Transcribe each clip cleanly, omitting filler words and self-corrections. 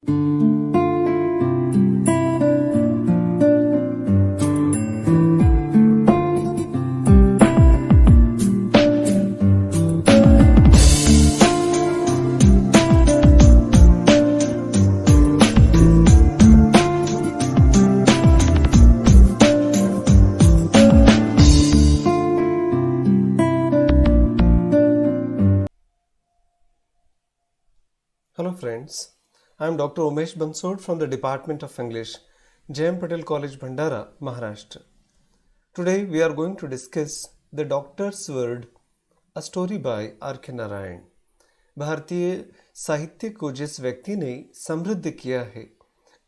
Hello friends, I am Dr. Umesh Bansod from the Department of English, J.M. Patel College, Bhandara, Maharashtra. Today we are going to discuss The Doctor's Word, a story by R.K. Narayan. भारतीय साहित्य को जिस व्यक्ति ने समृद्ध किया है,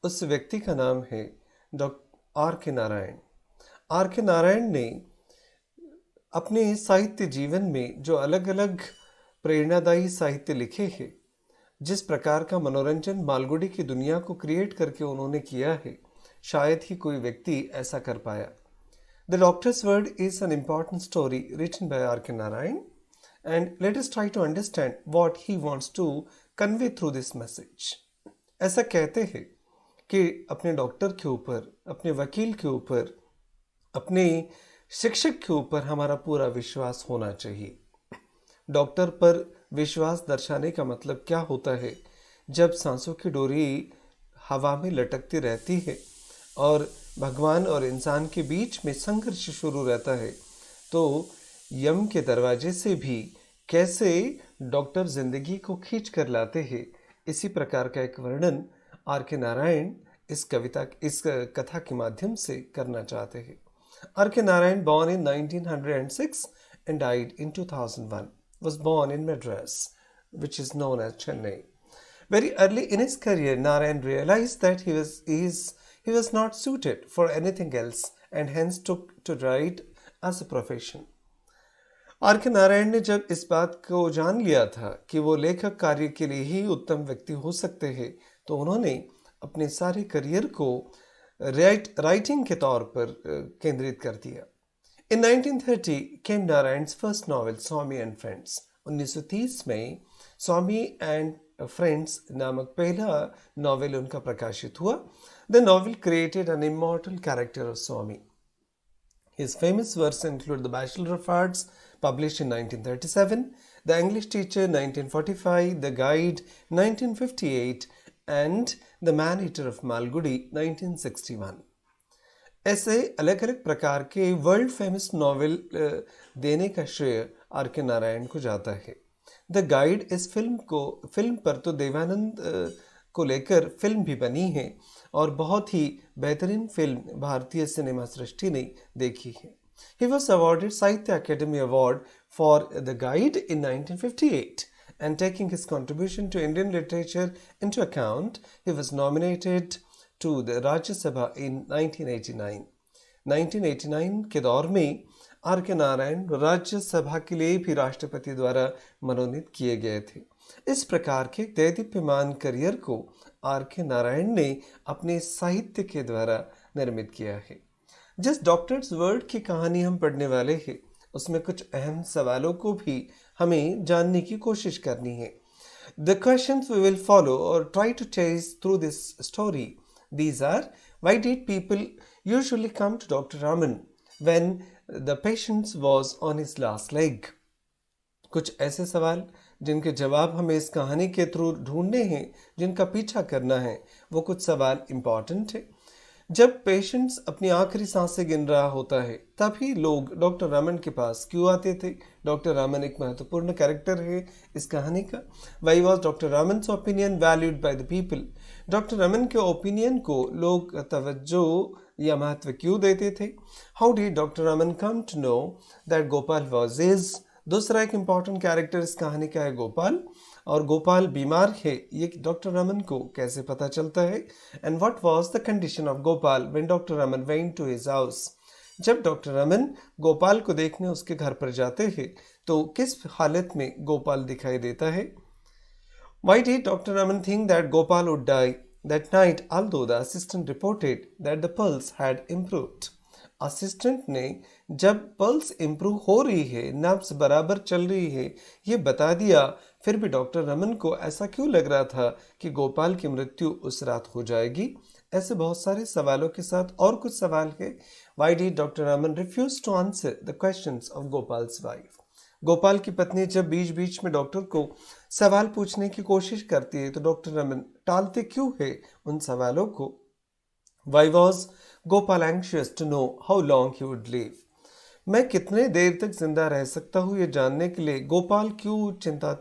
उस व्यक्ति का नाम है doctor R.K. Narayan. R.K. Narayan ने अपने साहित्य जीवन में जो अलग अलग प्रेरणादायी साहित्य लिखे हैं, जिस प्रकार का मनोरंजन मालगुडी की दुनिया को क्रिएट करके उन्होंने किया है, शायद ही कोई व्यक्ति ऐसा कर पाया. The doctor's word is an important story written by R K Narayan, and let us try to understand what he wants to convey through this message. ऐसा कहते हैं कि अपने डॉक्टर के ऊपर, अपने वकील के ऊपर, अपने शिक्षक के ऊपर हमारा पूरा विश्वास होना चाहिए. डॉक्टर पर विश्वास दर्शाने का मतलब क्या होता है? जब सांसों की डोरी हवा में लटकती रहती है और भगवान और इंसान के बीच में संघर्ष शुरू रहता है, तो यम के दरवाजे से भी कैसे डॉक्टर जिंदगी को खींच कर लाते हैं, इसी प्रकार का एक वर्णन आर के नारायण इस कथा के माध्यम से करना चाहते हैं. Are K Narayan born in 1906 and died in 2001. Was born in Madras, which is known as Chennai. Very early in his career, Narayan realized that he was not suited for anything else and hence took to write as a profession. R K Narayan ने जब इस बात को जान लिया था कि वो लेखक कार्य के लिए ही उत्तम व्यक्ति हो सकते हैं, तो उन्होंने अपने सारे करियर को राइटिंग के तौर पर केंद्रित कर दिया. In 1930 came Narayan's first novel, Swami and Friends. 1930 में स्वामी एंड फ्रेंड्स नामक पहला नॉवेल उनका प्रकाशित हुआ. The novel created an immortal character of Swami. His famous works include The Bachelor of Arts, published in 1937, The English Teacher, 1945, The Guide, 1958, and The Man-Eater of Malgudi, 1961. ऐसे अलग अलग प्रकार के वर्ल्ड फेमस नॉवेल देने का श्रेय are K Narayan को जाता है. द गाइड इस फिल्म पर तो देवानंद को लेकर फिल्म भी बनी है और बहुत ही बेहतरीन फिल्म भारतीय सिनेमा सृष्टि ने देखी है. ही वॉज अवॉर्डेड साहित्य academy award for the guide in 1958, and taking his contribution to Indian literature into account, he was nominated to the Rajya Sabha in 1989. 1989 के दौर में आर के नारायण राज्यसभा के लिए भी राष्ट्रपति द्वारा मनोनीत किए गए थे. इस प्रकार के देदीप्यमान करियर को आर के नारायण ने अपने साहित्य के द्वारा निर्मित किया है. जिस डॉक्टर्स वर्ड की कहानी हम पढ़ने वाले हैं, उसमें कुछ अहम सवालों को भी हमें जानने की कोशिश करनी है. The questions we will follow or try to chase through this story, these are: why did people usually come to Dr. Raman when the patient was on his last leg? कुछ ऐसे सवाल जिनके जवाब हमें इस कहानी के थ्रू ढूंढने हैं, जिनका पीछा करना है. वो कुछ सवाल इम्पॉर्टेंट है. जब पेशेंट्स अपनी आखिरी सांसें गिन रहा होता है, तभी लोग डॉक्टर रमन के पास क्यों आते थे? डॉक्टर रमन एक महत्वपूर्ण कैरेक्टर है इस कहानी का. Why was doctor Raman's opinion valued by the people? Doctor Raman के ओपिनियन को लोग तवज्जो या महत्व क्यों देते थे? How did doctor Raman come to know that Gopal was his? दूसरा एक इम्पॉर्टेंट कैरेक्टर इस कहानी का है गोपाल, और गोपाल बीमार है, ये डॉक्टर रमन को कैसे पता चलता है? And what was the condition of Gopal when doctor Raman went to his house? जब डॉक्टर रमन गोपाल को देखने उसके घर पर जाते हैं, तो किस हालत में गोपाल दिखाई देता है? Why did Dr. Raman think that Gopal would die that night, although the assistant reported that the pulse had improved? Assistant ने जब पल्स इम्प्रूव हो रही है, नब्ज बराबर चल रही है, ये बता दिया, फिर भी डॉक्टर रमन को ऐसा क्यों लग रहा था कि गोपाल की मृत्यु उस रात हो जाएगी? ऐसे बहुत सारे सवालों के साथ और कुछ सवाल है। Why did Dr. Raman refuse to answer the questions of Gopal's wife? Gopal की पत्नी जब बीच बीच में डॉक्टर को सवाल पूछने की कोशिश करती है तो डॉक्टर रमन टालते क्यों है उन सवालों को? Why was Gopal anxious to know how long he would live? मैं कितने देर तक जिंदा रह सकता हूँ ये जानने के लिए गोपाल क्यों चिंता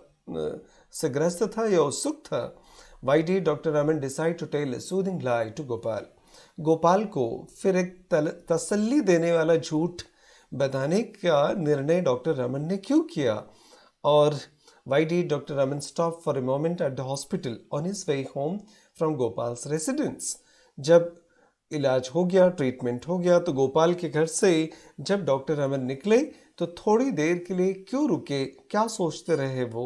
से ग्रस्त था या उत्सुक था? Why did Dr. Raman decide to tell a soothing lie to Gopal? Gopal को फिर एक तसल्ली देने वाला झूठ बताने का निर्णय डॉक्टर रमन ने क्यों किया? और why did Dr. Raman stop for a moment at the hospital on his way home from Gopal's residence? जब इलाज हो गया, ट्रीटमेंट हो गया, तो गोपाल के घर से जब डॉक्टर रमन निकले तो थोड़ी देर के लिए क्यों रुके, क्या सोचते रहे वो?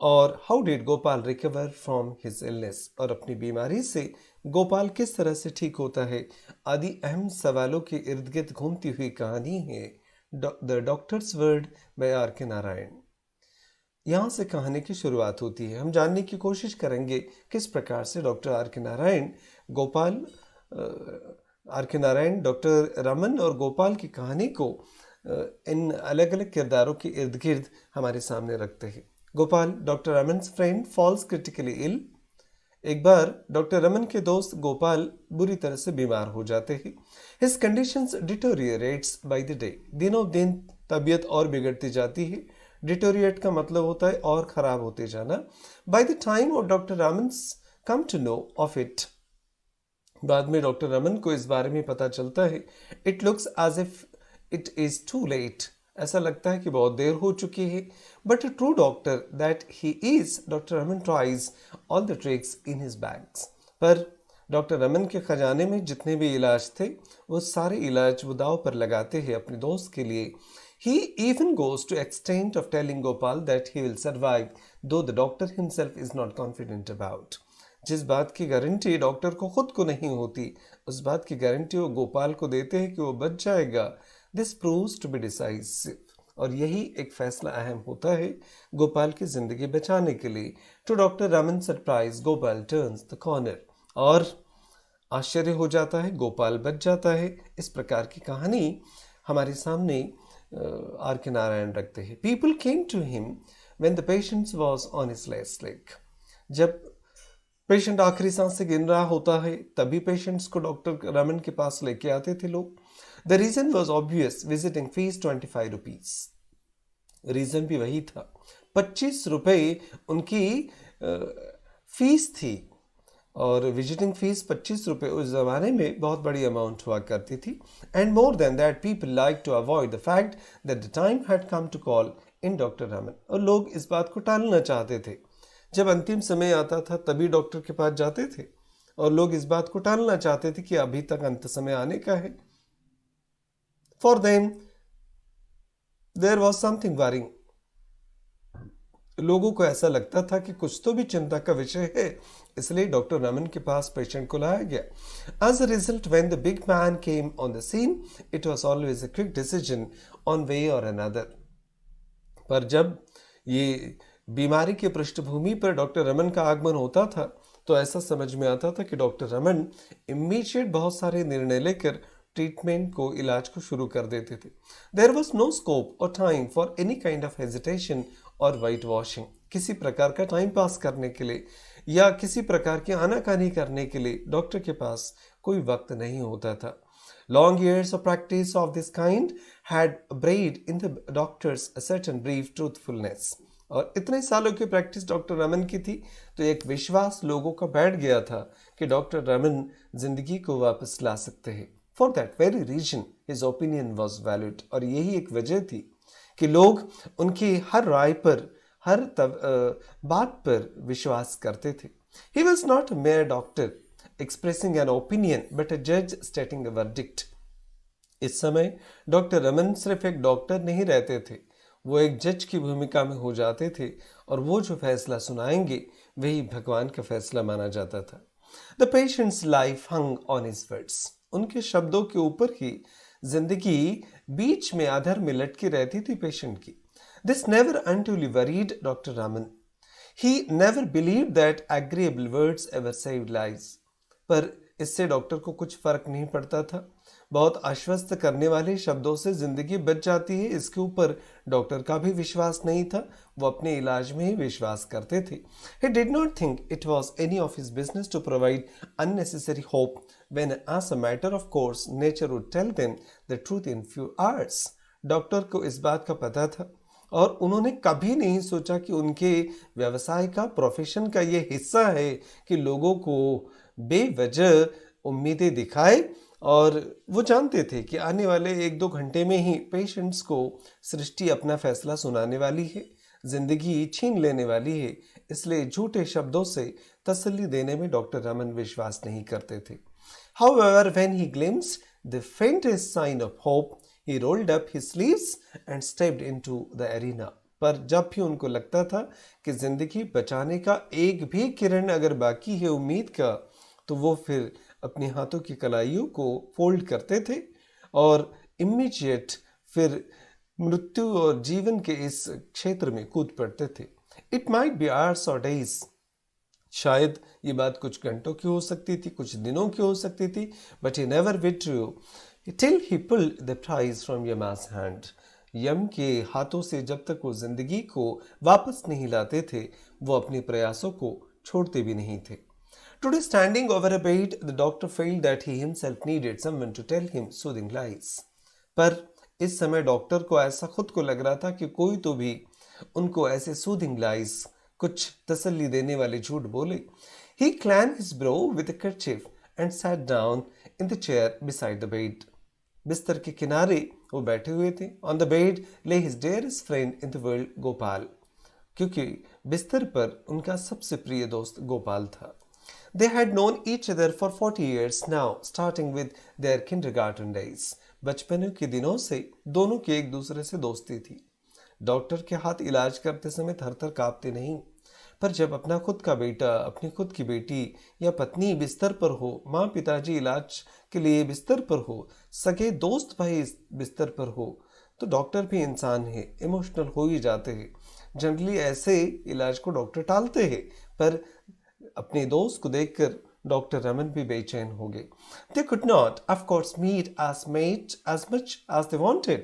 और how did Gopal recover from his illness? और अपनी बीमारी से गोपाल किस तरह से ठीक होता है? आदि अहम सवालों के इर्द गिर्द घूमती हुई कहानी है the doctor's word by R K Narayan. यहाँ से कहानी की शुरुआत होती है। हम जानने की कोशिश करेंगे किस प्रकार से doctor R K Narayan doctor Raman और गोपाल की कहानी को इन अलग अलग किरदारों के इर्द गिर्द हमारे सामने रखते हैं। Gopal, doctor Raman's friend, falls critically ill. एक बार डॉक्टर रमन के दोस्त गोपाल बुरी तरह से बीमार हो जाते हैं। His conditions डिटोरिएट्स by the day. दिनों दिन तबीयत और बिगड़ती जाती है। डिटोरिएट का मतलब होता है और खराब होते जाना। By the time of doctor Raman's come to know of it, बाद में डॉक्टर रमन को इस बारे में पता चलता है, it looks as if it is too late, ऐसा लगता है कि बहुत देर हो चुकी है। But a true doctor that he is, doctor Raman tries all the tricks in his bags. पर डॉक्टर रमन के खजाने में जितने भी इलाज थे वो सारे इलाज वो दाव पर लगाते हैं अपने दोस्त के लिए। He even goes to extent of telling Gopal that he will survive, though the doctor himself is not confident about. जिस बात की गारंटी डॉक्टर को खुद को नहीं होती, उस बात की गारंटी वो गोपाल को देते हैं कि वो बच जाएगा। This proves to be decisive, और यही एक फैसला अहम होता है गोपाल की जिंदगी बचाने के लिए। To doctor Raman surprise, Gopal turns the corner, और आश्चर्य हो जाता है, गोपाल बच जाता है। इस प्रकार की कहानी हमारे सामने आर के नारायण रखते हैं। People came to him when the patient was on his last leg. जब पेशेंट आखिरी सांस से गिन रहा होता है तभी पेशेंट्स को डॉक्टर रमन के पास लेके आते थे लोग। The reason was obvious, visiting fees 25 rupees. रीजन भी वही था, 25 रुपए उनकी फीस थी, और विजिटिंग फीस 25 रुपए उस जमाने में बहुत बड़ी अमाउंट हुआ करती थी। And more than that, people like to avoid the fact that the time had come to call in doctor Raman. और लोग इस बात को टालना चाहते थे। जब अंतिम समय आता था तभी डॉक्टर के पास जाते थे, और लोग इस बात को टालना चाहते थे कि अभी तक अंत समय आने का है। For them there was something worrying. लोगों को ऐसा लगता था कि कुछ तो भी चिंता का विषय है, इसलिए डॉक्टर रमन के पास पेशेंट को लाया गया। As a result, when the big man came on the scene, it was always a quick decision on way or another. पर जब ये बीमारी की पृष्ठभूमि पर डॉक्टर रमन का आगमन होता था तो ऐसा समझ में आता था कि डॉक्टर रमन इमीडिएट बहुत सारे निर्णय लेकर ट्रीटमेंट को, इलाज को शुरू कर देते थे। देयर वॉज नो स्कोप और time for any kind of hesitation और वाइट वॉशिंग। किसी प्रकार का टाइम पास करने के लिए या किसी प्रकार की आनाकानी करने के लिए डॉक्टर के पास कोई वक्त नहीं होता था। Long years of practice of this kind had bred in the doctors a certain brief truthfulness. और इतने सालों की प्रैक्टिस डॉक्टर रमन की थी तो एक विश्वास लोगों का बैठ गया था कि डॉक्टर रमन जिंदगी को वापस ला सकते हैं। For that very reason his opinion was valid, और यही एक वजह थी कि लोग उनकी हर राय पर, हर बात पर विश्वास करते थे। He was not a mere doctor expressing an opinion, but a judge stating a verdict. इस समय डॉक्टर रमन सिर्फ एक डॉक्टर नहीं रहते थे, वो एक जज की भूमिका में हो जाते थे, और वो जो फैसला सुनाएंगे वही भगवान का फैसला माना जाता था। The patients life hung on his words. उनके शब्दों के ऊपर ही जिंदगी बीच में अधर में लटकी रहती थी पेशेंट की। This never unduly worried Dr. Raman. He never believed that agreeable words ever saved lives. पर इससे डॉक्टर को कुछ फर्क नहीं पड़ता था। बहुत आश्वस्त करने वाले शब्दों से जिंदगी बच जाती है, इसके ऊपर डॉक्टर का भी विश्वास नहीं था। वो अपने इलाज में ही विश्वास करते थे। He did not think it was any of his business to provide unnecessary hope when, as a matter of course, nature would tell them the truth in few hours. Doctor को इस बात का पता था और उन्होंने कभी नहीं सोचा कि उनके व्यवसाय का, प्रोफेशन का ये हिस्सा है कि लोगों को बेवजह उम्मीदें दिखाए। और वो जानते थे कि आने वाले 1-2 घंटे में ही पेशेंट्स को सृष्टि अपना फैसला सुनाने वाली है, जिंदगी छीन लेने वाली है। इसलिए झूठे शब्दों से तसल्ली देने में डॉक्टर रमन विश्वास नहीं करते थे। However, when he glimpsed the faintest sign of hope, he rolled up his sleeves and stepped into the arena. पर जब भी उनको लगता था कि जिंदगी बचाने का एक भी किरण अगर बाकी है उम्मीद का, तो वो फिर अपने हाथों की कलाइयों को फोल्ड करते थे और इमीडिएट फिर मृत्यु और जीवन के इस क्षेत्र में कूद पड़ते थे। इट माइट बी आवर्स और डेज, शायद ये बात कुछ घंटों की हो सकती थी, कुछ दिनों की हो सकती थी, but he never withdrew till he pulled the prize from Yama's hand. Yama के हाथों से जब तक वो जिंदगी को वापस नहीं लाते थे, वो अपने प्रयासों को छोड़ते भी नहीं थे। Today, standing over a bed, the doctor felt that he himself needed someone to tell him soothing lies. पर इस समय डॉक्टर को ऐसा खुद को लग रहा था कि कोई तो भी उनको ऐसे सूदिंग लाइज, कुछ तसल्ली देने वाले झूठ बोले। He cleaned his brow with a kerchief and sat down in the chair beside the bed. बिस्तर के किनारे वो बैठे हुए थे। On the bed lay his dearest friend in the world, Gopal, क्योंकि बिस्तर पर उनका सबसे प्रिय दोस्त गोपाल था। They had known each other for 40 years now, starting with their kindergarten days. बचपन के दिनों से दोनों की एक दूसरे से दोस्ती थी। डॉक्टर के हाथ इलाज करते समय थर-थर कांपते नहीं, पर जब अपना खुद का बेटा, अपनी खुद की बेटी या पत्नी बिस्तर पर हो, माँ पिताजी इलाज के लिए बिस्तर पर हो, सगे दोस्त भाई बिस्तर पर हो, तो डॉक्टर भी इंसान है, इमोशनल हो ही जाते हैं। जनरली ऐसे इलाज को डॉक्टर टालते हैं, पर अपने दोस्त को देखकर डॉक्टर रमन भी बेचैन हो गए। They could not, of course, meet as much as they wanted.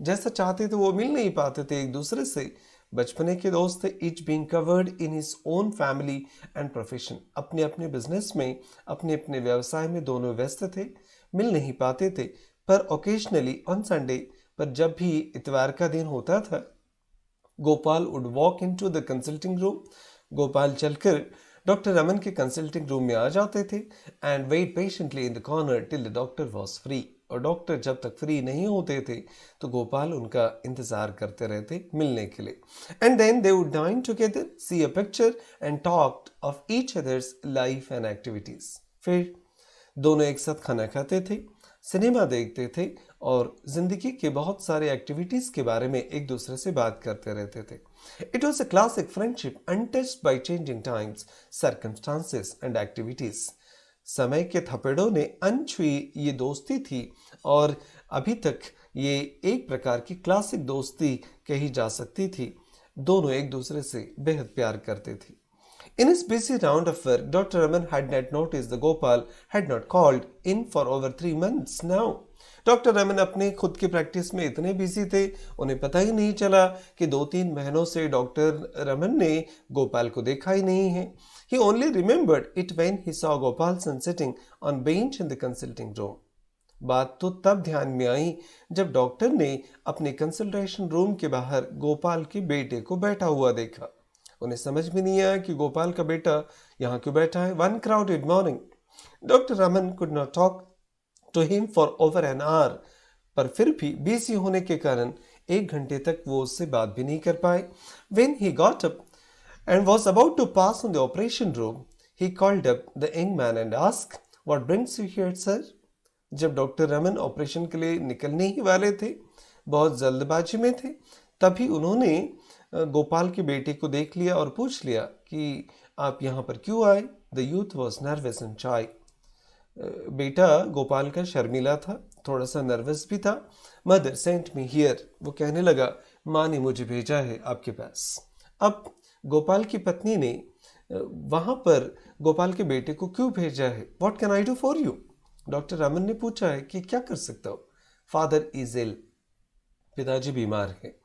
जैसा चाहते थे वो मिल नहीं पाते थे एक दूसरे से। बचपने के दोस्त थे, each being covered in his own family and profession. अपने अपने बिजनेस में, अपने अपने व्यवसाय में दोनों व्यस्त थे, मिल नहीं पाते थे। पर ओकेजनली ऑन संडे, पर जब भी इतवार का दिन होता था, Gopal would walk into the consulting room. Gopal चलकर डॉक्टर रमन के कंसल्टिंग रूम में आ जाते थे and wait patiently in the corner till the doctor was free. और डॉक्टर जब तक फ्री नहीं होते थे तो गोपाल उनका इंतजार करते रहते मिलने के लिए। And then they would dine together, see a picture and talked of each other's life and activities. फिर दोनों एक साथ खाना खाते थे, सिनेमा देखते थे और जिंदगी के बहुत सारे एक्टिविटीज के बारे में एक दूसरे से बात करते रहते थे। It was a classic friendship untouched by changing times, circumstances and activities. समय के थपेड़ों ने अनछुई ये दोस्ती थी और अभी तक ये एक प्रकार की क्लासिक दोस्ती कही जा सकती थी। दोनों एक दूसरे से बेहद प्यार करते थे। In his busy round of work, Dr. Raman had not noticed that Gopal had not called in for over 3 months now. Doctor Raman अपने खुद की प्रैक्टिस में इतने बिजी थे, उन्हें पता ही नहीं चला कि 2-3 महीनों से डॉक्टर रमन ने गोपाल को देखा ही नहीं है। He only remembered it when he saw Gopalson sitting on bench in the consulting room. बात तो तब ध्यान में आई जब डॉक्टर ने अपने कंसल्टेशन रूम के बाहर गोपाल के बेटे को बैठा हुआ देखा। उन्हें समझ भी नहीं आया कि गोपाल का बेटा यहाँ क्यों बैठा है। One crowded morning, Dr. Raman could not talk to him for over an hour. पर फिर भी बिजी होने के कारण 1 घंटे तक वो उससे बात भी नहीं कर पाए। When he got up and was about to pass on the operation room, he called up the young man and asked, "What brings you here, sir?" जब डॉक्टर रमन ऑपरेशन के लिए निकलने ही वाले थे, बहुत जल्दबाजी में थे, तभी उन्होंने गोपाल के बेटे को देख लिया और पूछ लिया कि आप यहाँ पर क्यों आए। The youth was nervous and shy. बेटा गोपाल का शर्मिला था, थोड़ा सा नर्वस भी था। मदर सेंट मी हियर, वो कहने लगा माँ ने मुझे भेजा है आपके पास। अब गोपाल की पत्नी ने वहां पर गोपाल के बेटे को क्यों भेजा है? What can I do for you? Doctor Raman ने पूछा है कि क्या कर सकता हूँ? फादर इज इल, पिताजी बीमार है।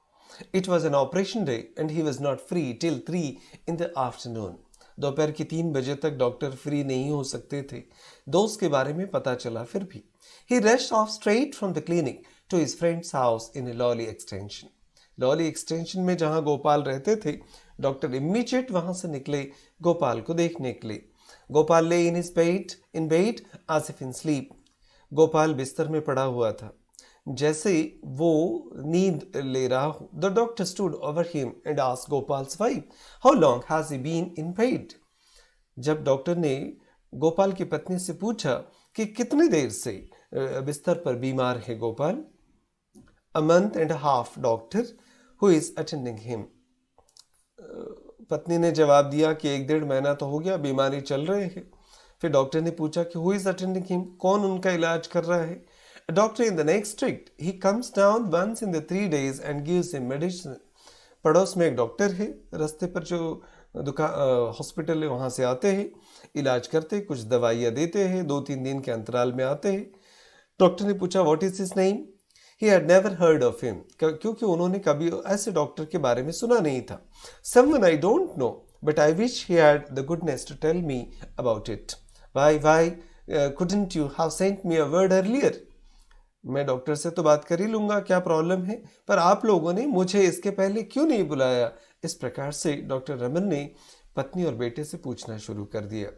It was an operation day and he was not free till 3 in the afternoon. दोपहर के 3 बजे तक डॉक्टर फ्री नहीं हो सकते थे। दोस्त के बारे में पता चला फिर भी। He rushed off straight from the clinic to his friend's house in Lawley Extension. Lawley Extension में जहां गोपाल रहते थे, डॉक्टर इमीडिएट वहां से निकले गोपाल को देखने के लिए। गोपाल ले in bed as if in sleep। Gopal बिस्तर में पड़ा हुआ था जैसे वो नींद ले रहा हो। The doctor stood over him and asked Gopal's wife, how long has he been in bed? जब डॉक्टर ने गोपाल की पत्नी से पूछा कि कितनी देर से बिस्तर पर बीमार है Gopal. A month and a half, doctor. Who is attending him? पत्नी ने जवाब दिया कि 1-1.5 महीना तो हो गया, बीमारी चल रहे है। फिर डॉक्टर ने पूछा कि who is attending him? कौन उनका इलाज कर रहा है? A doctor in the next street. He comes down once in the 3 days and gives him medicine. पड़ोस में एक डॉक्टर है, रास्ते पर जो हॉस्पिटल है वहां से आते हैं, इलाज करते, कुछ दवाइयाँ देते हैं, 2-3 दिन के अंतराल में आते हैं। डॉक्टर ने पूछा what is his name? He had never heard of him, क्योंकि उन्होंने कभी ऐसे डॉक्टर के बारे में सुना नहीं था। Someone I don't know, but I wish he had the goodness to tell me about it. Why couldn't you have sent me a word earlier? मैं डॉक्टर से तो बात कर ही लूंगा, क्या प्रॉब्लम है, पर आप लोगों ने मुझे इसके पहले क्यों नहीं बुलाया? इस प्रकार से डॉक्टर रमन ने पत्नी और बेटे से पूछना शुरू कर दिया।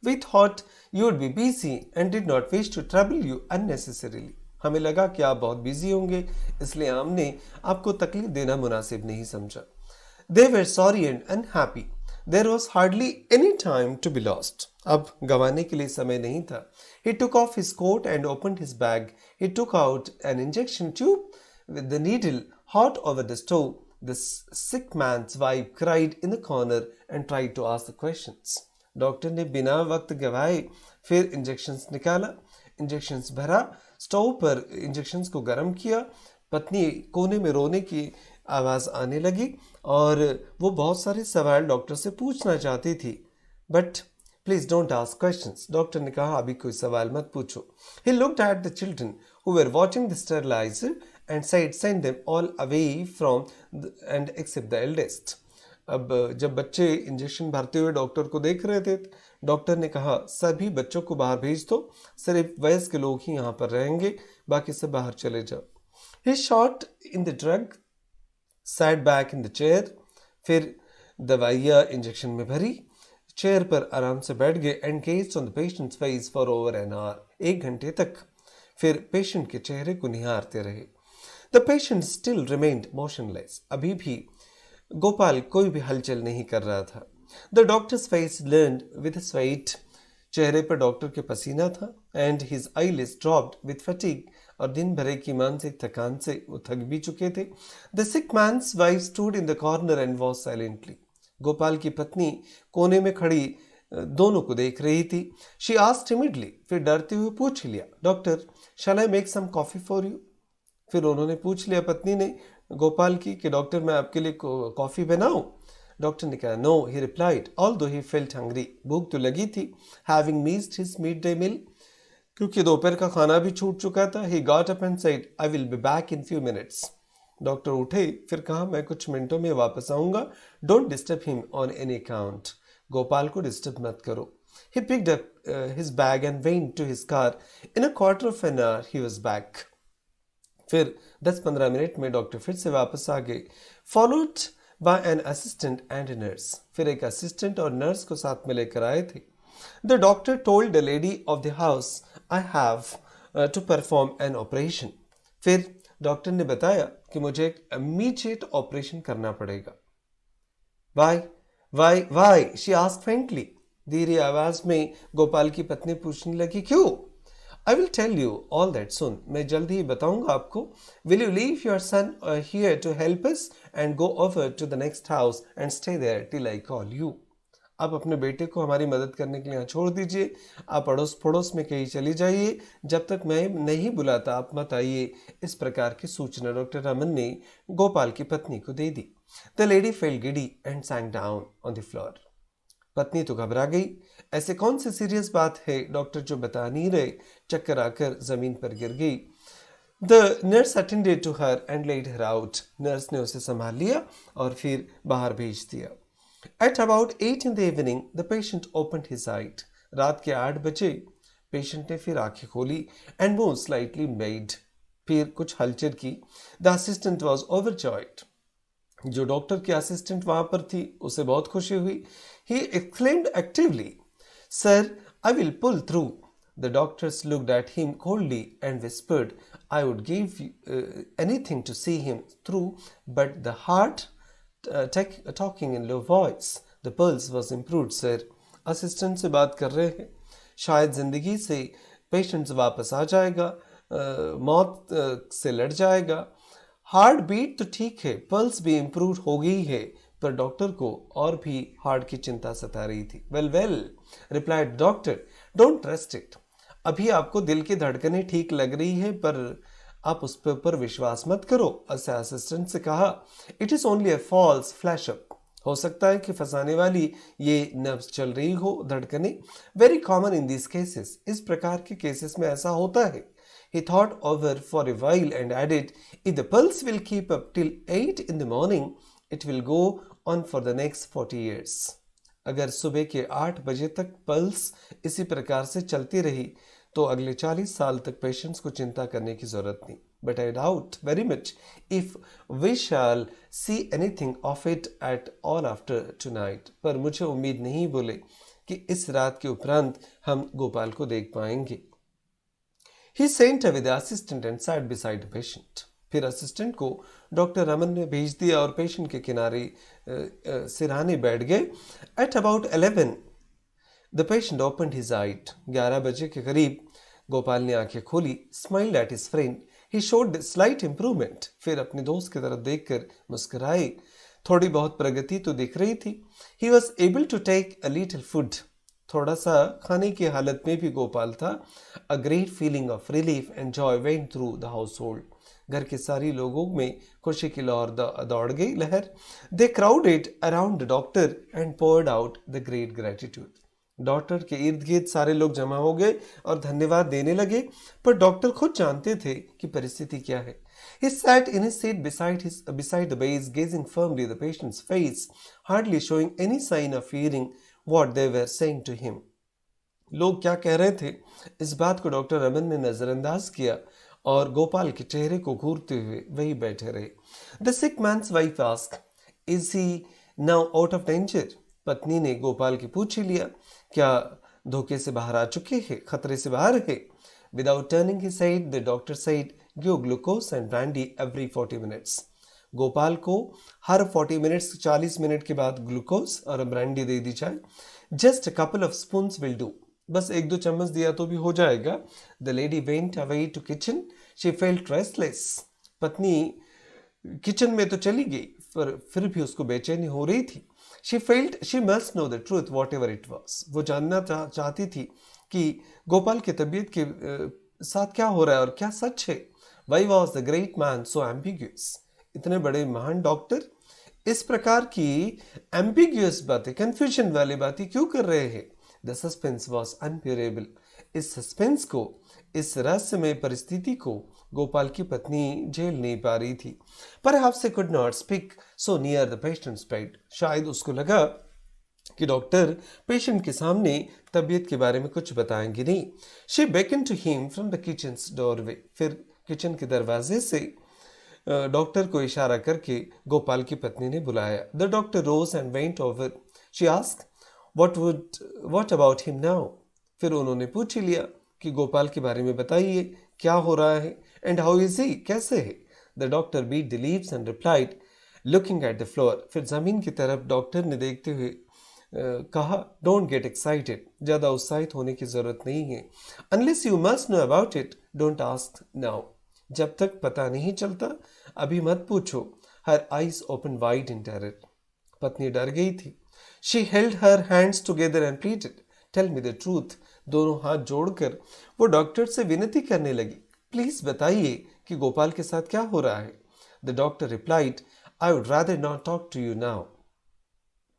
We thought you would be busy and did not wish to trouble you unnecessarily. हमें लगा कि आप बहुत बिजी होंगे, इसलिए हमने आपको तकलीफ देना मुनासिब नहीं समझा। They were sorry and unhappy. There was hardly any time to be lost. अब गंवाने के लिए समय नहीं था। He took off his coat and opened his bag. He took out an injection tube with the needle hot over the stove. The sick man's wife cried in the corner and tried to ask the questions. Doctor ने बिना वक्त गवाए फिर injections निकाला, injections भरा, stove पर injections को गर्म किया। पत्नी कोने में रोने की आवाज आने लगी और वो बहुत सारे सवाल डॉक्टर से पूछना चाहती थी। But please don't ask questions, doctor ने कहा अभी कोई सवाल मत पूछो। He looked at the children who were watching the steriliser and said send them all away from and except the eldest. अब जब बच्चे इंजेक्शन भरते हुए डॉक्टर को देख रहे थे, डॉक्टर ने कहा सभी बच्चों को बाहर भेज दो, सिर्फ वयस्क लोग ही यहाँ पर रहेंगे, बाकी सब बाहर चले जाओ। He shot in the drug, sat back in the chair, फिर दवाइयाँ इंजेक्शन में भरी, चेयर पर आराम से बैठ गए and gazed on the patient's face for over an hour, 1 घंटे तक। फिर पेशेंट के चेहरे को निहारते रहे। The patient still remained motionless, अभी भी गोपाल कोई भी हलचल नहीं कर रहा था। The doctors face learned with sweat, चेहरे पर डॉक्टर के पसीना था, and his eyelids dropped with fatigue, और दिन भर की मानसिक थकान से वो थक भी चुके थे। The sick man's wife stood in the corner and was silently. Gopal की पत्नी कोने में खड़ी दोनों को देख रही थी। शी आस्क्ड टिमिडली, फिर डरते हुए पूछ लिया, doctor shall I make some coffee for you? फिर उन्होंने पूछ लिया पत्नी ने गोपाल की कि डॉक्टर मैं आपके लिए कॉफी बनाऊं? डॉक्टर ने कहा no, he replied, although he felt hungry, भूख तो लगी थी, having missed his midday meal, क्योंकि दोपहर का खाना भी छूट चुका था। He got up and said I will be back in few minutes. Doctor उठे, फिर कहा मैं कुछ मिनटों में वापस आऊंगा। Don't disturb him on any account, Gopal को डिस्टर्ब मत करो। He picked up his bag and went to his car. In a quarter of an hour, he was back. फिर 10-15 मिनट में डॉक्टर फिर से वापस आ गए, followed by an assistant and a nurse. फिर एक असिस्टेंट और नर्स को साथ में लेकर आए थे। The doctor told the lady of the house I have to perform an operation. फिर डॉक्टर ने बताया कि मुझे एक इमीडिएट ऑपरेशन करना पड़ेगा। वाई शी आस्क्ड फेंटली, धीरे आवाज में गोपाल की पत्नी पूछने लगी क्यों? I will tell you all that soon. मैं जल्द ही बताऊंगा आपको। Will you leave your son here to help us and go over to the next house and stay there till I call you? आप अपने बेटे को हमारी मदद करने के लिए यहाँ छोड़ दीजिए, आप अड़ोस पड़ोस में कहीं चली जाइए, जब तक मैं नहीं बुलाता आप मत आइए। इस प्रकार की सूचना डॉक्टर रमन ने गोपाल की पत्नी को दे दी। The lady fell giddy and sank down on the floor. पत्नी तो घबरा गई। ऐसे कौन सी सीरियस बात है डॉक्टर जो बता नहीं रहे? चक्कर आकर जमीन पर गिर गई। The nurse attended to her and led her out. Nurse ने उसे संभाल लिया और फिर बाहर भेज दिया। At about 8 in the evening, the patient opened his eyes. रात के 8 बजे पेशेंट ने फिर आंखें खोली एंड मूव स्लाइटली मेड, फिर कुछ हलचल की। The assistant was overjoyed. जो डॉक्टर की असिस्टेंट वहां पर थी उसे बहुत खुशी हुई। He exclaimed actively, sir I will pull through. The doctors looked at him coldly and whispered, I would give anything to see him through, but the heart talking in low voice. The pulse was improved, sir. Assistant से बात कर रहे हैं, शायद जिंदगी से patient वापस आ जाएगा, मौत से लड़ जाएगा। हार्ट बीट तो ठीक है, पल्स भी इम्प्रूव हो गई है, पर डॉक्टर को और भी हार्ट की चिंता सता रही थी। Well well, replied doctor, don't trust it. अभी आपको दिल की धड़कनें ठीक लग रही है, पर आप उस पे ऊपर विश्वास मत करो। ऐसे असिस्टेंट से कहा, it is only a false flash up. हो सकता है कि फंसाने वाली ये नर्व्स चल रही हो, धड़कनें। Very common in this cases. इस प्रकार के केसेस में ऐसा होता है। He thought over for a while and added, if the pulse will keep up till 8 in the morning, it will go on for the next 40 years. अगर सुबह के 8 बजे तक पल्स इसी प्रकार से चलती रही तो अगले 40 साल तक पेशेंट्स को चिंता करने की जरूरत नहीं। But I doubt very much if we shall see anything of it at all after tonight. पर मुझे उम्मीद नहीं बोले कि इस रात के उपरांत हम गोपाल को देख पाएंगे। He sent away the assistant and sat beside the patient. फिर असिस्टेंट को डॉक्टर रमन ने भेज दिया और पेशेंट के किनारे सिरहाने बैठ गए। At about 11, the patient opened his eyes. 11 बजे के करीब गोपाल ने आंखें खोली। Smiled at his friend. He showed slight improvement. फिर अपने दोस्त की तरफ देखकर मुस्कुराए। थोड़ी बहुत प्रगति तो दिख रही थी। He was able to take a little food. थोड़ा सा खाने की हालत में भी गोपाल था। A great feeling of relief and joy went through the household. घर के सारे लोगों में खुशी की लहर दौड़ गई लहर। They crowded around the doctor and poured out the great gratitude. Doctor के इर्द गिर्द सारे लोग जमा हो गए और धन्यवाद देने लगे, पर डॉक्टर खुद जानते थे कि परिस्थिति क्या है। He sat in his seat beside the base, gazing firmly at the patient's face, hardly showing any sign of hearing what they were saying to him. लोग क्या कह रहे थे, इस बात को डॉक्टर रमन ने नजरअंदाज किया और गोपाल के चेहरे को घूरते हुए वही बैठे रहे। The sick man's wife asked, "Is he now out of danger?" पत्नी ने गोपाल की पूछ ही लिया, क्या धोखे से बाहर आ चुके हैं, खतरे से बाहर है? Without turning his head, the doctor said, "Give glucose and brandy every 40 minutes." Gopal को हर 40 मिनट्स 40 मिनट के बाद ग्लूकोज और ब्रांडी दे दी जाए। Just a couple of spoons will do. बस 1-2 चम्मच दिया तो भी हो जाएगा। The lady went away to kitchen. She felt restless. पत्नी किचन में तो चली गई, पर फिर भी उसको बेचैनी हो रही थी। She felt she must know the truth what ever it was. वो जानना चाहती थी कि गोपाल की तबीयत के साथ क्या हो रहा है और क्या सच है। Why was the great man so ambiguous? इतने बड़े महान डॉक्टर इस प्रकार की एम्बिग्यूअस बातें, कंफ्यूजन वाली बातें क्यों कर रहे हैं? The suspense was unbearable. इस सस्पेंस को, इस रहस्यमय परिस्थिति को गोपाल की पत्नी झेल नहीं पा रही थी। Perhaps she could not speak so near the patients bed. शायद उसको लगा कि डॉक्टर पेशेंट के सामने तबीयत के बारे में कुछ बताएंगे नहीं। She beckon to him from the kitchen's doorway. फिर किचन के दरवाजे से डॉक्टर को इशारा करके गोपाल की पत्नी ने बुलाया। The doctor rose and went over. She asked, what about him now? फिर उन्होंने पूछ ही लिया कि गोपाल के बारे में बताइए, क्या हो रहा है? एंड हाउ इज ही, कैसे है? The doctor beat the leaves and replied, looking at the floor. फिर जमीन की तरफ डॉक्टर ने देखते हुए कहा, डोंट गेट एक्साइटेड। ज्यादा उत्साहित होने की जरूरत नहीं है। Unless you must know about it, don't ask now. जब तक पता नहीं चलता अभी मत पूछो। Her eyes open wide in terror. पत्नी डर गई थी। She held her hands together and pleaded, "Tell me the truth." दोनों हाथ जोड़कर वो डॉक्टर से विनती करने लगी, प्लीज बताइए कि गोपाल के साथ क्या हो रहा है। The doctor replied, I would rather not talk to you now.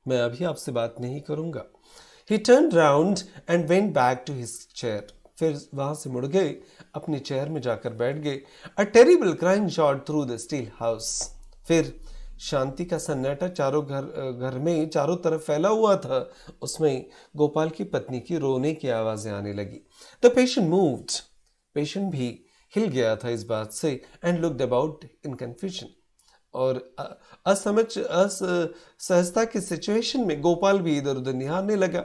मैं अभी आपसे बात नहीं करूंगा। He turned round and went back to his chair. फिर वहां से मुड़ गए, अपनी चेयर में जाकर बैठ गए। A terrible crying shot through the steel house. फिर शांति का सन्नाटा चारों घर में चारों तरफ फैला हुआ था। उसमें गोपाल की पत्नी की रोने की आवाजें आने लगी। The patient moved. पेशेंट भी हिल गया था इस बात से and looked about in confusion. और असहजता की सिचुएशन में गोपाल भी इधर उधर निहारने लगा,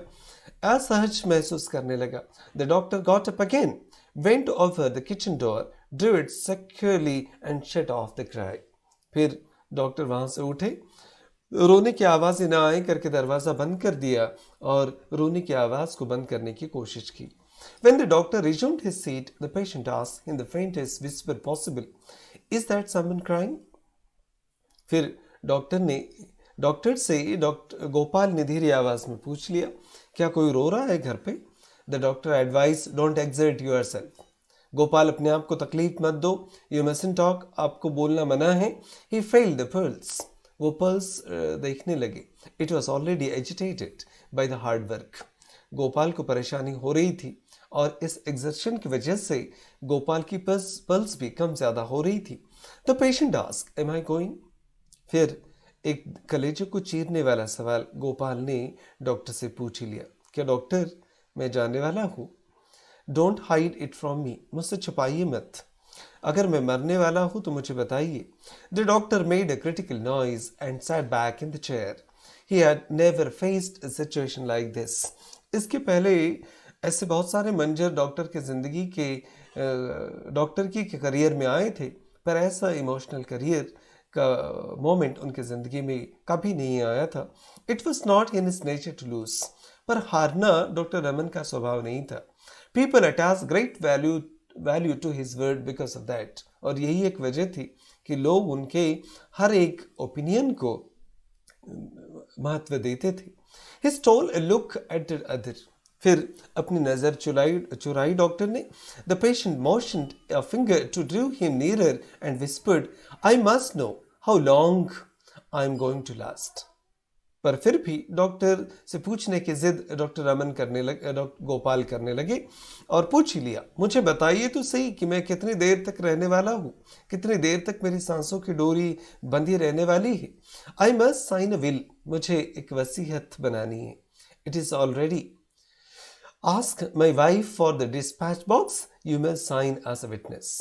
असहज महसूस करने लगा। The doctor got up again, went over the kitchen door, Drew it securely and shut off the cry. फिर डॉक्टर वहां से उठे, रोने की आवाज ना आए करके दरवाजा बंद कर दिया और रोने की आवाज को बंद करने की कोशिश की। When the doctor resumed his seat, the patient asked in the faintest whisper possible, "Is that someone crying?" फिर डॉक्टर से डॉक्टर गोपाल ने धीरे आवाज में पूछ लिया, क्या कोई रो रहा है घर पे? The doctor advice, don't exert yourself. Gopal, अपने आप को तकलीफ मत दो, यू मस्टंट टॉक, आपको बोलना मना है। ही फेल्ड द पल्स, वो पल्स देखने लगे। It was already agitated by the hard work. Gopal को परेशानी हो रही थी और इस एक्सर्शन की वजह से गोपाल की पल्स भी कम ज्यादा हो रही थी। The patient asked, am I going? फिर एक कलेजे को चीरने वाला सवाल गोपाल ने डॉक्टर से पूछ लिया, क्या डॉक्टर मैं जाने वाला हूं? Don't hide it from me, मुझसे छुपाइए मत। अगर मैं मरने वाला हूं तो मुझे बताइए। The doctor made a critical noise and set back in the chair. He had never faced a situation like this. इसके पहले ऐसे बहुत सारे मंजर डॉक्टर की करियर में आए थे, पर ऐसा इमोशनल करियर का मोमेंट उनके जिंदगी में कभी नहीं आया था। It was not in his nature to lose, पर हारना डॉक्टर रमन का स्वभाव नहीं था। People attach great value to his word because of that, और यही एक वजह थी कि लोग उनके हर एक ओपिनियन को महत्व देते थे। He stole a look at the other. फिर अपनी नजर चुराई डॉक्टर ने। The patient motioned a finger to draw him nearer and whispered, I must know how long I am going to last. पर फिर भी डॉक्टर से पूछने की जिद डॉक्टर रमन गोपाल करने लगे और पूछ ही लिया, मुझे बताइए तो सही कि मैं कितनी देर तक रहने वाला हूँ, कितनी देर तक मेरी सांसों की डोरी बंधी रहने वाली है। I must sign a will, मुझे एक वसीयत बनानी है। It is already ask my wife for the dispatch box, you must sign as a witness.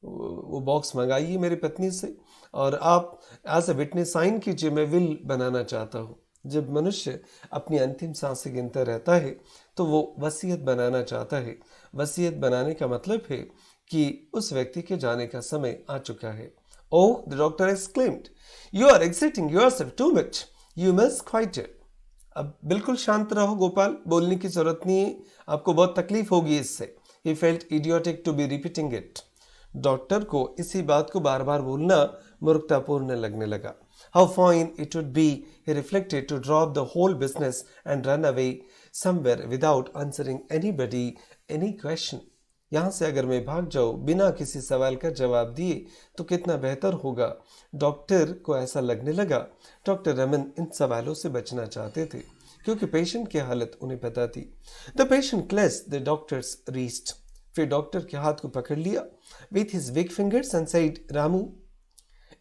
वो बॉक्स मंगाइए मेरी पत्नी से और आप एज अ विटनेस साइन कीजिए, मैं विल बनाना चाहता हूँ। जब मनुष्य अपनी अंतिम सांसें गिनता रहता है तो वो वसीयत बनाना चाहता है। वसीयत बनाने का मतलब है कि उस व्यक्ति के जाने का समय आ चुका है। Oh, the doctor exclaimed, you are exciting yourself too much, you must quiet it. अब बिल्कुल शांत रहो गोपाल, बोलने की जरूरत नहीं है, आपको बहुत तकलीफ होगी इससे। He felt idiotic to be repeating it. Doctor को इसी बात को बार बार बोलना मूर्खतापूर्ण लगने लगा। How fine it would be, he reflected, to drop the whole business and run away somewhere without answering anybody any question. यहाँ से अगर मैं भाग जाऊँ बिना किसी सवाल का जवाब दिए तो कितना बेहतर होगा। डॉक्टर को ऐसा लगने लगा डॉक्टर रमन इन सवालों से बचना चाहते थे क्योंकि पेशेंट की हालत उन्हें पता थी। The patient clasped the doctor's wrist. फिर डॉक्टर के हाथ को पकड़ लिया with his weak fingers and said, Ramu,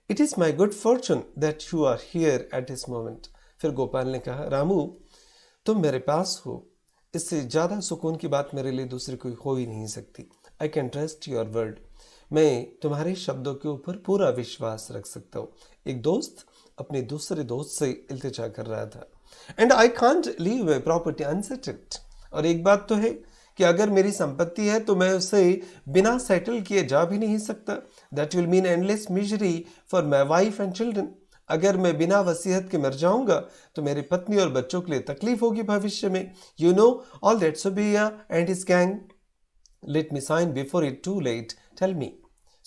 it is my good fortune that you are here at this moment. फिर गोपाल ने कहा, रामू तुम मेरे पास हो, इससे ज्यादा सुकून की बात मेरे लिए दूसरी कोई हो ही नहीं सकती। I can trust your word, मैं तुम्हारे शब्दों के ऊपर पूरा विश्वास रख सकता हूँ। एक दोस्त अपने दूसरे दोस्त से इल्तिजा कर रहा था। And I can't leave my property unsettled, और एक बात तो है कि अगर मेरी संपत्ति है तो मैं उसे बिना सेटल किए जा भी नहीं सकता। That will mean endless misery for my wife and children. अगर मैं बिना वसीयत के मर जाऊंगा तो मेरी पत्नी और बच्चों के लिए तकलीफ होगी भविष्य में। You know all that Subbiah and his gang, let me sign before it too late, tell me.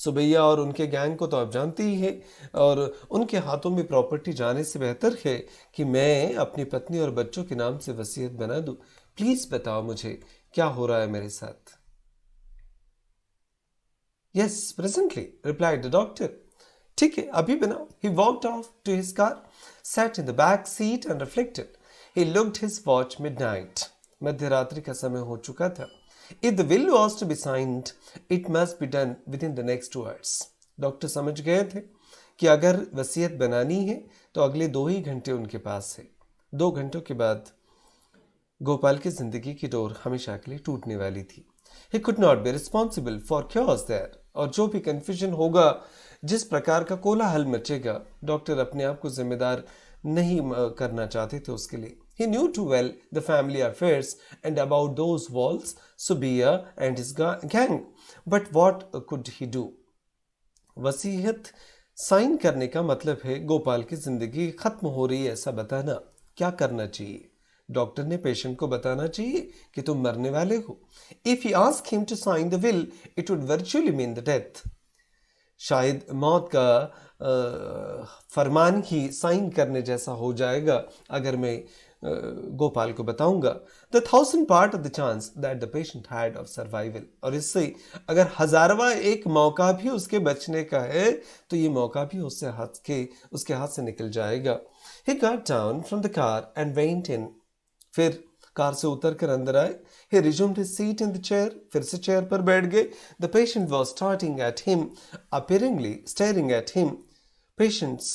Subbaiah और उनके गैंग को तो आप जानती ही है, और उनके हाथों में प्रॉपर्टी जाने से बेहतर है कि मैं अपनी पत्नी और बच्चों के नाम से वसीयत बना दूं। प्लीज बताओ मुझे क्या हो रहा है मेरे साथ। Yes presently, replied the doctor. ठीक है, अभी बनाओ। He walked off to his car, sat in the back seat and reflected. He looked his watch midnight. मध्य रात्रि का समय हो चुका था। If the will was to be signed, it must be done within the next 2 hours. Doctor समझ गए थे कि अगर वसीयत बनानी है तो अगले 2 ही घंटे उनके पास है। 2 घंटों के बाद गोपाल की जिंदगी की डोर हमेशा के लिए टूटने वाली थी। He could not be responsible for chaos there. और जो भी कंफ्यूजन होगा, जिस प्रकार का कोलाहल मचेगा, डॉक्टर अपने आप को जिम्मेदार नहीं करना चाहते थे उसके लिए। He knew too well the family affairs and about those walls, Subiya and his gang. But what could he do? वसीयत साइन करने का मतलब है गोपाल की जिंदगी खत्म हो रही है ऐसा बताना। क्या करना चाहिए? डॉक्टर ने पेशेंट को बताना चाहिए कि तुम मरने वाले हो। If he ask him to sign the will, it would virtually mean the death. शायद मौत का फरमान ही साइन करने जैसा हो जाएगा अगर मैं गोपाल को बताऊंगा। The 1000 part of the chance that the patient had of survival. और इससे अगर 1000वां एक मौका भी उसके बचने का है तो ये मौका भी उसके हाथ से निकल जाएगा। He got down from the car and went in. फिर कार से उतर कर अंदर आए। He resumed his seat in the chair. फिर से चेयर पर बैठ गए। The patient was starting at him, appearingly staring at him. Patients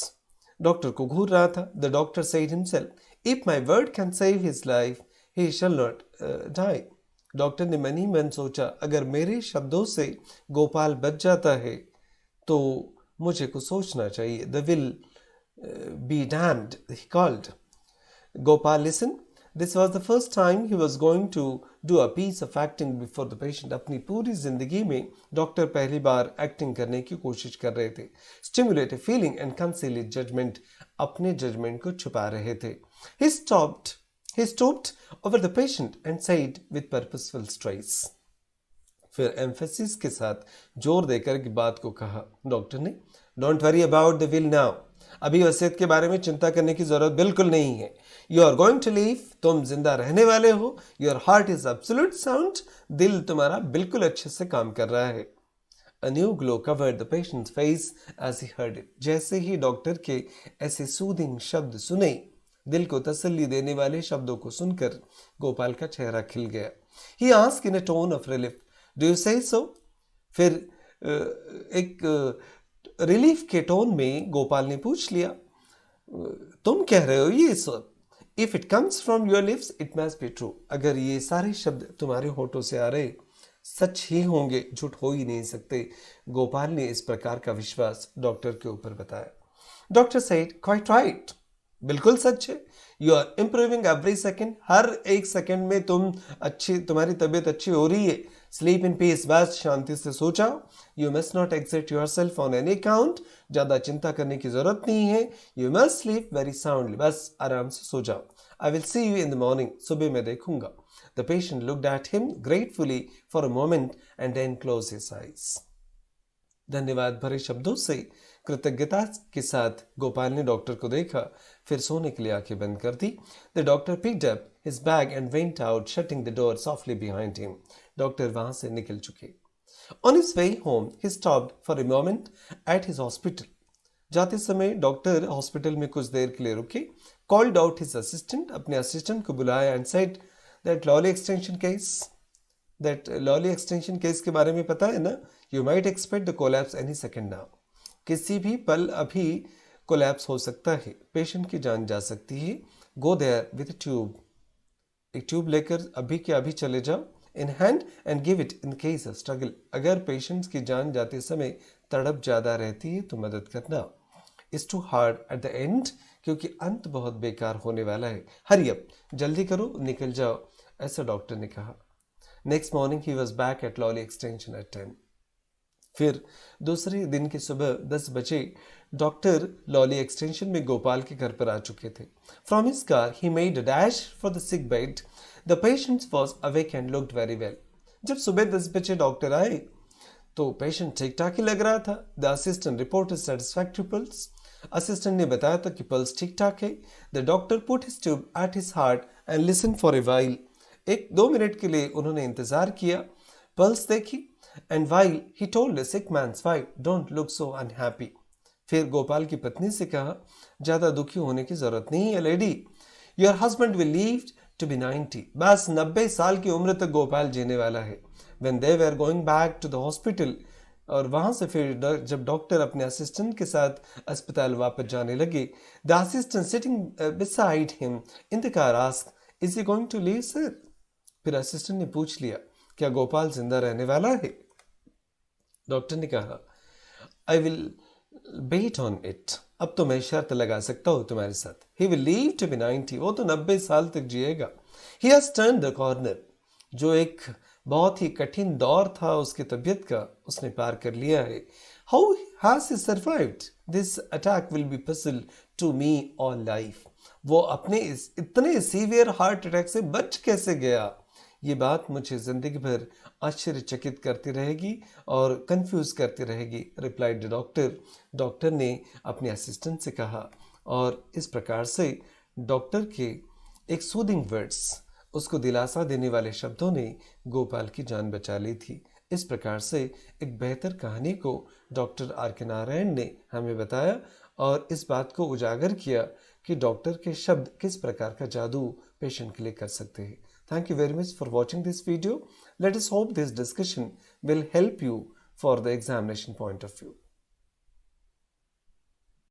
doctor को घूर रहा था। The doctor said himself, if my word can save his life, he shall not die. Doctor ने मन ही मन सोचा, अगर मेरे शब्दों से गोपाल बच जाता है तो मुझे कुछ सोचना चाहिए। The will be damned, he called. Gopal listened. This was the first time he was going to do a piece of acting before the patient. अपनी पूरी जिंदगी में डॉक्टर पहली बार एक्टिंग करने की कोशिश कर रहे थे। Stimulate a feeling and conceal his judgment. अपने जजमेंट को छुपा रहे थे। He stooped over the patient and said with purposeful stress. फिर एम्फेसिस के साथ जोर देकर की बात को कहा डॉक्टर ने, don't worry about the will now. अभी वसीयत के बारे में चिंता करने की जरूरत बिल्कुल नहीं है। You are going to live, तुम जिंदा रहने वाले हो। Your heart is absolute sound, दिल तुम्हारा बिल्कुल अच्छे से काम कर रहा है। A new glow covered the patient's face as he heard it. जैसे ही डॉक्टर के ऐसे सूदिंग शब्द सुने, दिल को तसल्ली देने वाले शब्दों को सुनकर गोपाल का चेहरा खिल गया। He asked in a tone of relief, Do you say so? फिर एक रिलीफ के टोन में गोपाल ने पूछ लिया, तुम कह रहे हो ये सब? If it comes from your lips it must be true. अगर ये सारे शब्द तुम्हारे होठों से आ रहे सच ही होंगे, झूठ हो ही नहीं सकते। गोपाल ने इस प्रकार का विश्वास डॉक्टर के ऊपर बताया। डॉक्टर सेड, क्वाइट राइट, बिल्कुल सच है। You are improving every second, हर एक सेकेंड में तुम्हारी तबीयत अच्छी हो रही है। स्लीप इन पीस, बस शांति से सो जाओ। You must not excite your self on any account, ज्यादा चिंता करने की जरूरत नहीं है। You must sleep very soundly, बस आराम से सो जाओ। I will see you in the morning, सुबह मैं देखूंगा। The patient looked at him gratefully for a moment and then close his eyes. धन्यवाद भरे शब्दों से कृतज्ञता के साथ गोपाल ने डॉक्टर को देखा, फिर सोने के लिए आंखें बंद कर दी। The doctor picked up his bag and went out, shutting the door softly behind him. Doctor वहां से निकल चुके। On his way home he stopped for a moment at his hospital. जाते समय डॉक्टर हॉस्पिटल में कुछ देर के लिए रुके। कॉल्ड आउट हिज असिस्टेंट, अपने असिस्टेंट को बुलाया and said that lolly extension case के बारे में पता है ना? You might expect the collapse any second now. किसी भी पल अभी कोलैप्स हो सकता है, पेशेंट की जान जा सकती है। गो देयर विद ट्यूब, एक ट्यूब लेकर अभी के अभी चले जाओ। In hand and give it in case of struggle. अगर पेशेंट्स की जान जाते समय तड़प ज्यादा रहती है तो मदद करना। It's too hard at the end, क्योंकि अंत बहुत बेकार होने वाला है। हरी अप, जल्दी करो, निकल जाओ, ऐसा डॉक्टर ने कहा। Next morning he was back at lolly extension eight 10। फिर दूसरे दिन की सुबह 10 बजे डॉक्टर लॉली एक्सटेंशन में गोपाल के घर पर आ चुके थे। From his car he made a dash for the sick bed. The patient was awake and looked very well. जब सुबह 10 बजे डॉक्टर आए तो पेशेंट ठीक ठाक ही लग रहा था। The assistant reported satisfactory pulse. असिस्टेंट ने बताया था कि पल्स ठीक ठाक है। The doctor put his tube at his heart and listen for a while. 1-2 minute के लिए उन्होंने इंतजार किया, पल्स देखी। And while he told the sick man's wife, don't look so unhappy. फिर गोपाल की पत्नी से कहा, ज्यादा दुखी होने की जरूरत नहीं है lady, your husband will live to be 90। बस 90 साल की उम्र तक गोपाल जीने वाला है। When they were going back to the hospital, और वहां से फिर जब डॉक्टर अपने असिस्टेंट के साथ अस्पताल वापस जाने लगे, the assistant sitting beside him in the car asked, is he going to live sir? फिर असिस्टेंट ने पूछ लिया, क्या गोपाल जिंदा रहने वाला है? डॉक्टर ने कहा, I will bet on it. अब तो मैं शर्त लगा सकता हूं तुम्हारे साथ। He will live to be 90। वो तो 90 साल तक जिएगा। He has turn the corner. जो एक बहुत ही कठिन दौर था उसकी तबीयत का, उसने पार कर लिया है। How has he survived this attack will be puzzle to me all life. वो अपने इस इतने सीवियर हार्ट अटैक से बच कैसे गया, ये बात मुझे जिंदगी भर आश्चर्यचकित करती रहेगी और कंफ्यूज करती रहेगी, रिप्लाइड द डॉक्टर। डॉक्टर ने अपने असिस्टेंट से कहा, और इस प्रकार से डॉक्टर के एक सूदिंग वर्ड्स, उसको दिलासा देने वाले शब्दों ने गोपाल की जान बचा ली थी। इस प्रकार से एक बेहतर कहानी को डॉक्टर आर के नारायण ने हमें बताया और इस बात को उजागर किया कि डॉक्टर के शब्द किस प्रकार का जादू पेशेंट के लिए कर सकते हैं। Thank you very much for watching this video. Let us hope this discussion will help you for the examination point of view.